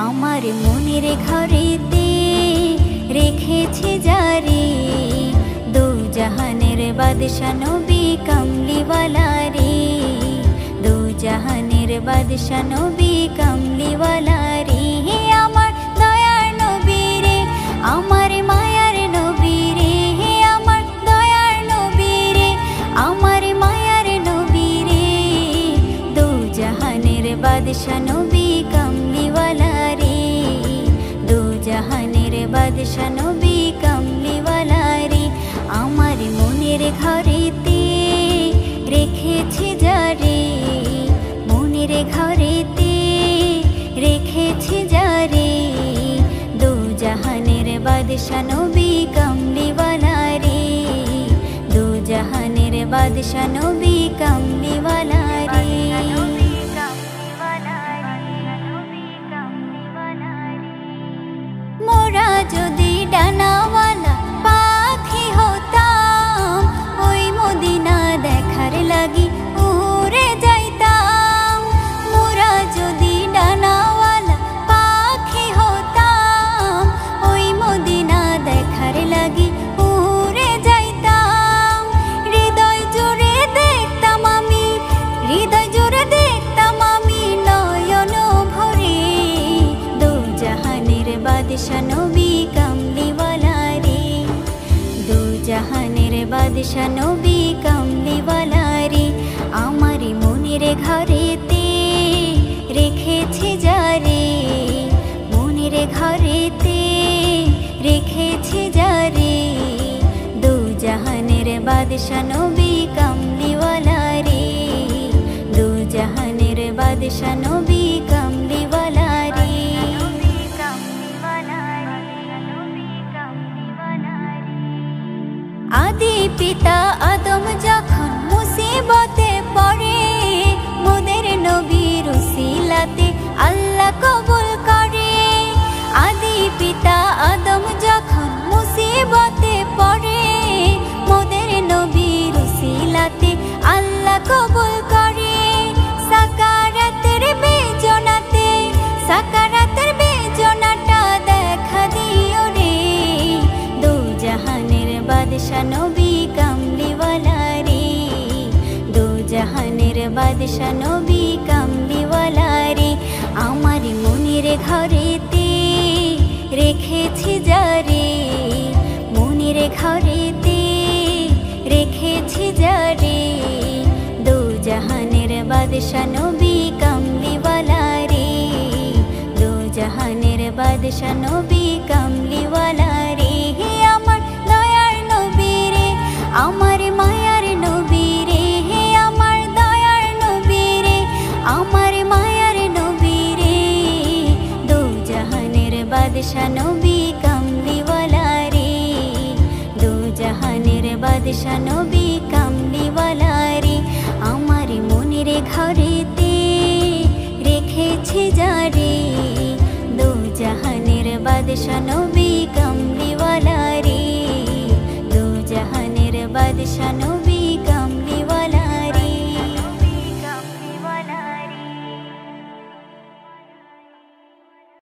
আমার মনের ঘরেতে রেখেছি জারি দু জাহানের বাদশা নবী কামলিওয়ালা রে, দু জাহানের বাদশা নবী কামলিওয়ালা রে। আমার দয়ার নবী রে, আমার মায়ার নবী রে, আমার দয়ার নবী রে, আমার মায়ার নবী রে, দু জাহানের বাদশা নবী কামলিওয়ালা রে, দু জাহানের বাদশা নবী কামলিওয়ালা রে। আমার মনের ঘরেতে রেখেছি জারি, মনের ঘরেতে রেখেছি জারি দু জাহানের বাদশা নবী কামলিওয়ালা রে, দু জাহানের বাদশা নবী কামলিওয়ালা রে। মোরা যদি ডানাওয়ালা পাখি হতাম, ওই মদিনা দেখার লাগি উড়ে যাইতাম। মোরা যদি ডানাওয়ালা পাখি হতাম, ওই মদিনা দেখার লাগি উড়ে যাইতাম। হৃদয় জুড়ে দেখতাম আমি, হৃদয় জুড়ে দেখতাম আমি নয়ন ভরে দু জাহানের বাদশা নবী কামলিওয়ালা রে, দু জাহানের বাদশা নবী কামলিওয়ালা রে। আমার মনের ঘরেতে রেখেছি জারি, মনের ঘরেতে রেখেছি জারি দু জাহানের বাদশা নবী কামলিওয়ালা রে, দু জাহানের বাদশা নবী কামলিওয়ালা রে। আদি পিতা আদম যখন মুসিবতে পড়ে, মোদের নবীর উসিলাতে আল্লাহ কবুল করে। আদি পিতা আদম যখন মুসিবতে পড়ে, মোদের নবীর উসিলাতে আল্লাহ কবুল করে। সাকারাতের বেজনাতে, সাকারাতের বেজনাটা দেখা দিও রে দু জাহানের বাদশা নবী কামলিওয়ালা রে, দু জাহানের বাদশা নবী কামলিওয়ালা রে। আমার মনের ঘরেতে রেখেছি জারি, মনের ঘরেতে রেখেছি জারি দু জাহানের বাদশা নবী কামলিওয়ালা রে, দু জাহানের বাদশা নবী কামলিওয়ালা রে। আমার দয়ার নবী রে, আমার মায়ার নবী রে, আমার দয়ার নবী রে, আমার মায়ার নবী রে, দু জাহানের বাদশা নবী কামলিওয়ালা রে, দু জাহানের বাদশা নবী কামলিওয়ালা রে। আমার মনের ঘরেতে রেখেছি জারি দু জাহানের বাদশা নবী কামলিওয়ালা রে, দু জাহানের বাদশা।